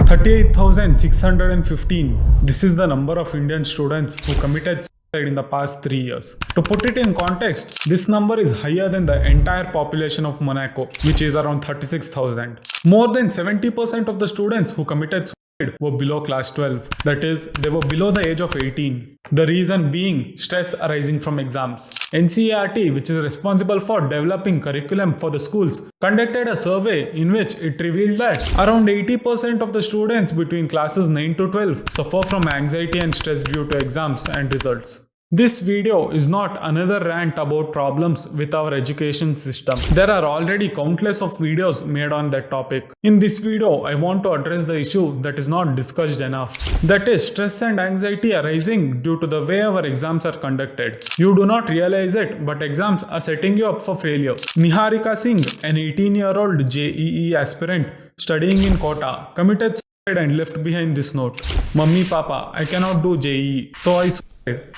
38,615. This is the number of Indian students who committed suicide in the past 3 years. To put it in context, this number is higher than the entire population of Monaco, which is around 36,000. More than 70% of the students who committed suicide were below class 12. That is, they were below the age of 18. The reason being stress arising from exams. NCERT, which is responsible for developing curriculum for the schools, conducted a survey in which it revealed that around 80% of the students between classes 9 to 12 suffer from anxiety and stress due to exams and results. This video is not another rant about problems with our education system. There are already countless of videos made on that topic. In this video, I want to address the issue that is not discussed enough. That is stress and anxiety arising due to the way our exams are conducted. You do not realize it, but exams are setting you up for failure. Niharika Singh, an 18-year-old JEE aspirant studying in Kota, committed suicide and left behind this note. Mummy Papa, I cannot do JEE, so I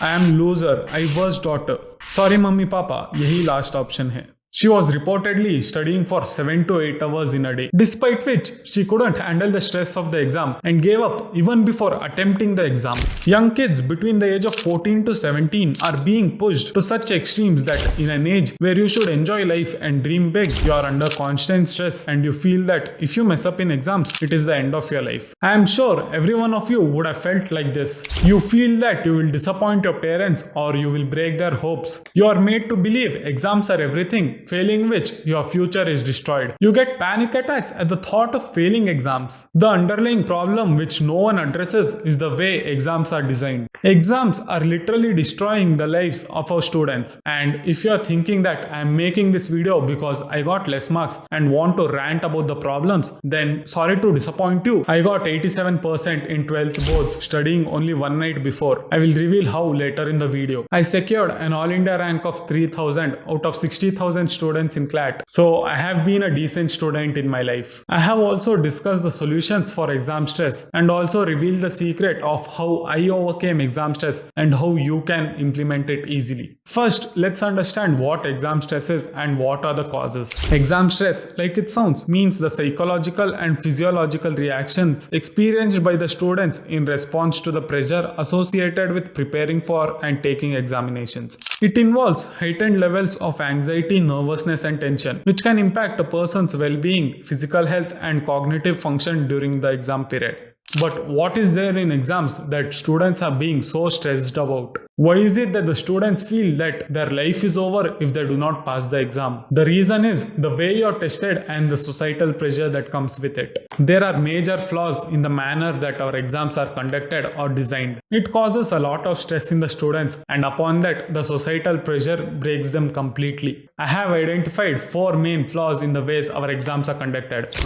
I am loser, I was daughter. Sorry mummy papa, यही last option है. She was reportedly studying for 7 to 8 hours in a day, despite which she couldn't handle the stress of the exam and gave up even before attempting the exam. Young kids between the age of 14 to 17 are being pushed to such extremes that in an age where you should enjoy life and dream big, you are under constant stress and you feel that if you mess up in exams, it is the end of your life. I am sure every one of you would have felt like this. You feel that you will disappoint your parents or you will break their hopes. You are made to believe exams are everything, failing which your future is destroyed. You get panic attacks at the thought of failing exams. The underlying problem which no one addresses is the way exams are designed. Exams are literally destroying the lives of our students. And if you are thinking that I am making this video because I got less marks and want to rant about the problems, then sorry to disappoint you. I got 87% in 12th boards studying only one night before. I will reveal how later in the video. I secured an All India rank of 3,000 out of 60,000 students in CLAT. So I have been a decent student in my life. I have also discussed the solutions for exam stress and also revealed the secret of how I overcame exam stress and how you can implement it easily. First, let's understand what exam stress is and what are the causes. Exam stress, like it sounds, means the psychological and physiological reactions experienced by the students in response to the pressure associated with preparing for and taking examinations. It involves heightened levels of anxiety, nervousness and tension, which can impact a person's well-being, physical health and cognitive function during the exam period. But what is there in exams that students are being so stressed about? Why is it that the students feel that their life is over if they do not pass the exam? The reason is the way you are tested and the societal pressure that comes with it. There are major flaws in the manner that our exams are conducted or designed. It causes a lot of stress in the students, and upon that, the societal pressure breaks them completely. I have identified 4 main flaws in the ways our exams are conducted.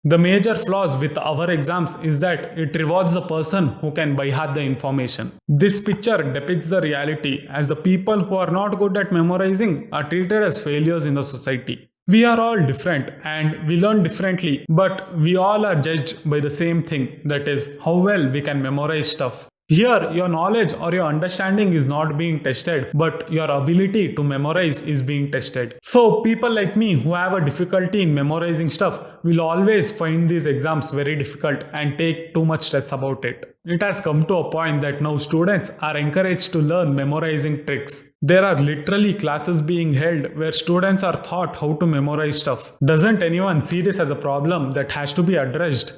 The major flaws with our exams is that it rewards the person who can by heart the information. This picture depicts the reality as the people who are not good at memorizing are treated as failures in the society. We are all different and we learn differently, but we all are judged by the same thing, that is, how well we can memorize stuff. Here, your knowledge or your understanding is not being tested, but your ability to memorize is being tested. So, people like me who have a difficulty in memorizing stuff will always find these exams very difficult and take too much stress about it. It has come to a point that now students are encouraged to learn memorizing tricks. There are literally classes being held where students are taught how to memorize stuff. Doesn't anyone see this as a problem that has to be addressed?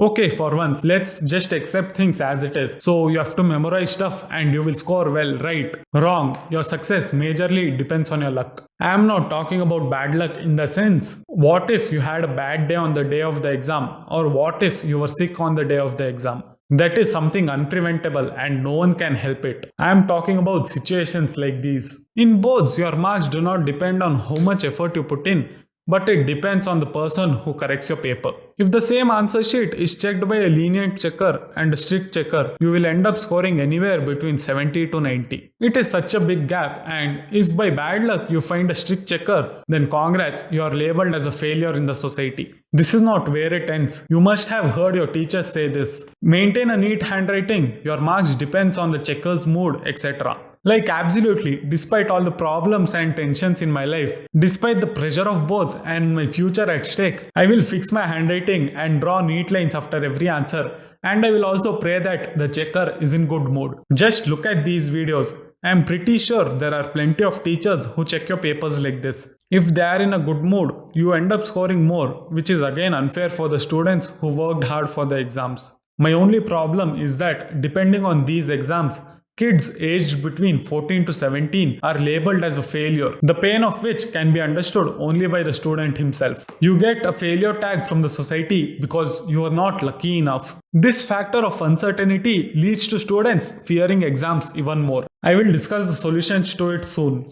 Okay, for once, let's just accept things as it is. So you have to memorize stuff and you will score well, right? Wrong. Your success majorly depends on your luck. I am not talking about bad luck in the sense, what if you had a bad day on the day of the exam? Or what if you were sick on the day of the exam? That is something unpreventable and no one can help it. I am talking about situations like these. In boards, your marks do not depend on how much effort you put in, but it depends on the person who corrects your paper. If the same answer sheet is checked by a lenient checker and a strict checker, you will end up scoring anywhere between 70 to 90. It is such a big gap, and if by bad luck you find a strict checker, then congrats, you are labeled as a failure in the society. This is not where it ends. You must have heard your teachers say this. Maintain a neat handwriting, your marks depends on the checker's mood, etc. Like absolutely, despite all the problems and tensions in my life, despite the pressure of boards and my future at stake, I will fix my handwriting and draw neat lines after every answer. And I will also pray that the checker is in good mood. Just look at these videos. I am pretty sure there are plenty of teachers who check your papers like this. If they are in a good mood, you end up scoring more, which is again unfair for the students who worked hard for the exams. My only problem is that depending on these exams, kids aged between 14 to 17 are labeled as a failure, the pain of which can be understood only by the student himself. You get a failure tag from the society because you are not lucky enough. This factor of uncertainty leads to students fearing exams even more. I will discuss the solutions to it soon.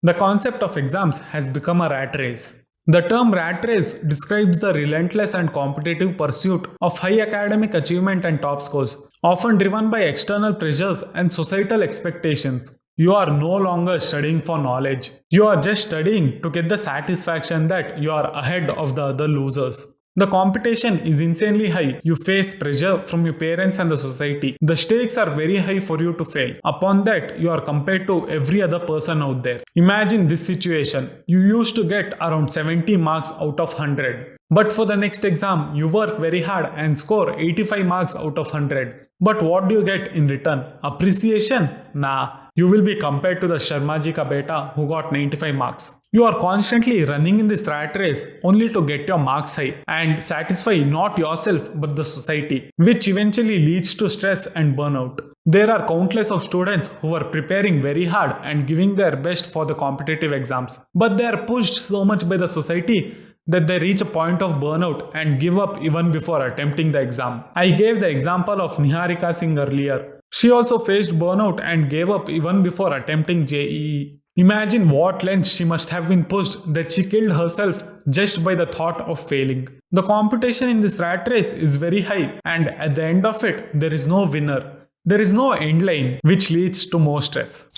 The concept of exams has become a rat race. The term rat race describes the relentless and competitive pursuit of high academic achievement and top scores, often driven by external pressures and societal expectations. You are no longer studying for knowledge. You are just studying to get the satisfaction that you are ahead of the other losers. The competition is insanely high. You face pressure from your parents and the society. The stakes are very high for you to fail. Upon that, you are compared to every other person out there. Imagine this situation. You used to get around 70 marks out of 100. But for the next exam, you work very hard and score 85 marks out of 100. But what do you get in return? Appreciation? Nah. You will be compared to the Sharmaji ka beta who got 95 marks. You are constantly running in this rat race only to get your marks high and satisfy not yourself but the society, which eventually leads to stress and burnout. There are countless of students who are preparing very hard and giving their best for the competitive exams, but they are pushed so much by the society that they reach a point of burnout and give up even before attempting the exam. I gave the example of Niharika Singh earlier. She also faced burnout and gave up even before attempting JEE. Imagine what lengths she must have been pushed that she killed herself just by the thought of failing. The competition in this rat race is very high, and at the end of it, there is no winner. There is no end line, which leads to more stress.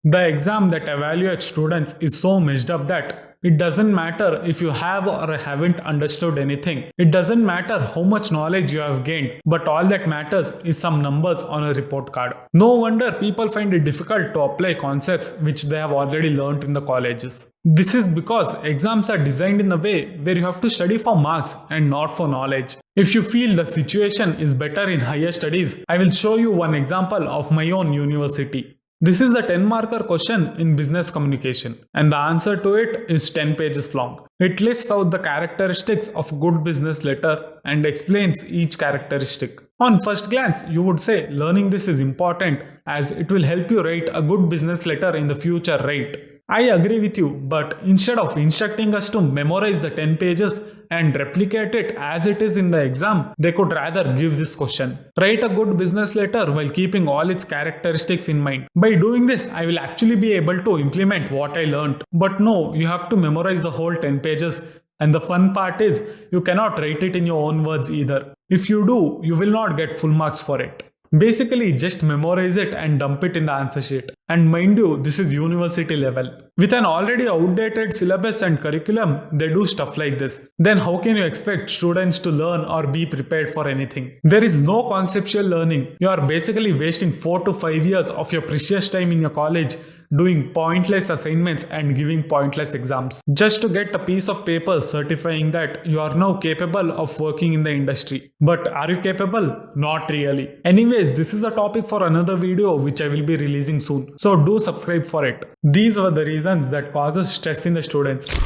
The exam that evaluates students is so messed up that it doesn't matter if you have or haven't understood anything. It doesn't matter how much knowledge you have gained, but all that matters is some numbers on a report card. No wonder people find it difficult to apply concepts which they have already learnt in the colleges. This is because exams are designed in a way where you have to study for marks and not for knowledge. If you feel the situation is better in higher studies, I will show you one example of my own university. This is the 10-marker question in business communication, and the answer to it is 10 pages long. It lists out the characteristics of good business letter and explains each characteristic. On first glance, you would say learning this is important as it will help you write a good business letter in the future, right? I agree with you, but instead of instructing us to memorize the 10 pages and replicate it as it is in the exam, they could rather give this question. Write a good business letter while keeping all its characteristics in mind. By doing this, I will actually be able to implement what I learned. But no, you have to memorize the whole 10 pages. And the fun part is, you cannot write it in your own words either. If you do, you will not get full marks for it. Basically, just memorize it and dump it in the answer sheet. And mind you, this is university level. With an already outdated syllabus and curriculum, they do stuff like this. Then how can you expect students to learn or be prepared for anything? There is no conceptual learning. You are basically wasting 4 to 5 years of your precious time in your college doing pointless assignments and giving pointless exams just to get a piece of paper certifying that you are now capable of working in the industry. But are you capable? Not really. Anyways, this is the topic for another video which I will be releasing soon. So do subscribe for it. These were the reasons that causes stress in the students.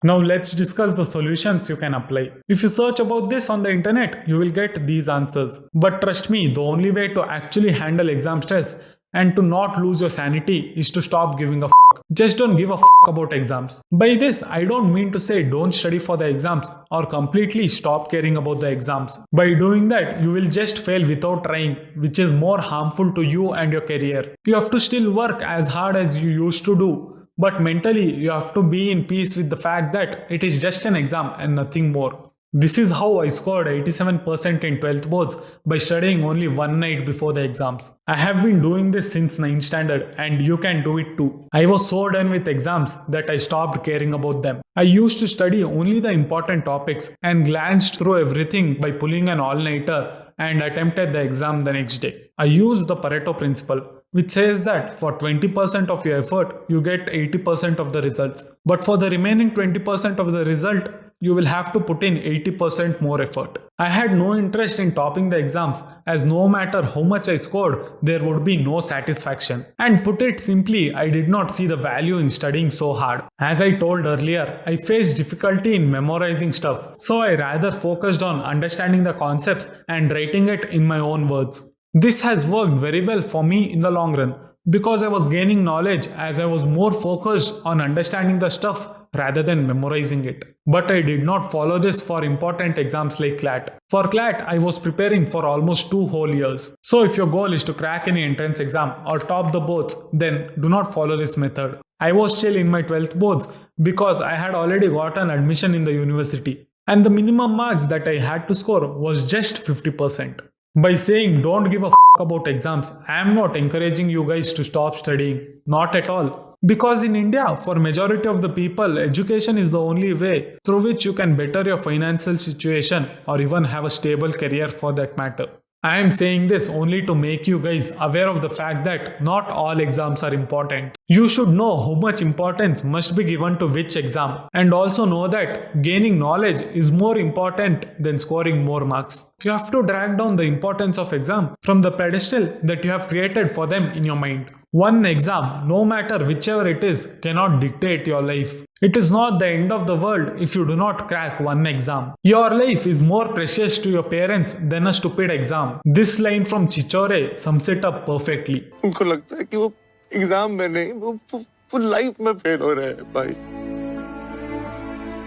Now let's discuss the solutions you can apply. If you search about this on the internet, you will get these answers. But trust me, the only way to actually handle exam stress and to not lose your sanity is to stop giving a f***. Just don't give a f*** about exams. By this, I don't mean to say don't study for the exams or completely stop caring about the exams. By doing that, you will just fail without trying, which is more harmful to you and your career. You have to still work as hard as you used to do. But mentally, you have to be in peace with the fact that it is just an exam and nothing more. This is how I scored 87% in 12th boards by studying only one night before the exams. I have been doing this since 9th standard and you can do it too. I was so done with exams that I stopped caring about them. I used to study only the important topics and glanced through everything by pulling an all-nighter and attempted the exam the next day. I used the Pareto principle, which says that for 20% of your effort, you get 80% of the results. But for the remaining 20% of the result, you will have to put in 80% more effort. I had no interest in topping the exams, as no matter how much I scored, there would be no satisfaction. And put it simply, I did not see the value in studying so hard. As I told earlier, I faced difficulty in memorizing stuff, so I rather focused on understanding the concepts and writing it in my own words. This has worked very well for me in the long run because I was gaining knowledge as I was more focused on understanding the stuff rather than memorizing it. But I did not follow this for important exams like CLAT. For CLAT, I was preparing for almost 2 whole years. So if your goal is to crack any entrance exam or top the boards, then do not follow this method. I was chill in my 12th boards because I had already gotten admission in the university. And the minimum marks that I had to score was just 50%. By saying don't give a about exams, I am not encouraging you guys to stop studying. Not at all. Because in India, for majority of the people, education is the only way through which you can better your financial situation or even have a stable career for that matter. I am saying this only to make you guys aware of the fact that not all exams are important. You should know how much importance must be given to which exam and also know that gaining knowledge is more important than scoring more marks. You have to drag down the importance of exam from the pedestal that you have created for them in your mind. One exam, no matter whichever it is, cannot dictate your life. It is not the end of the world if you do not crack one exam. Your life is more precious to your parents than a stupid exam. This line from Chichore sums it up perfectly. उनको लगता है कि वो exam में नहीं वो life में fail हो रहे हैं भाई।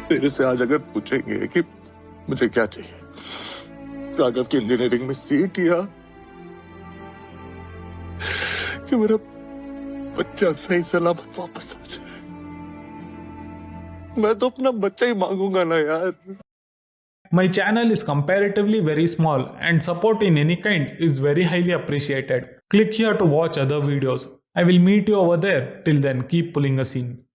तेरे से आज अगर पूछेंगे कि मुझे क्या चाहिए, राघव की इंजीनियरिंग में सीट या कि मेरा बच्चा सही सलामत वापस आ जाए, मैं तो अपना बच्चा ही मांगूंगा ना यार। My channel is comparatively very small and support in any kind is very highly appreciated. Click here to watch other videos. I will meet you over there. Till then, keep pulling a scene.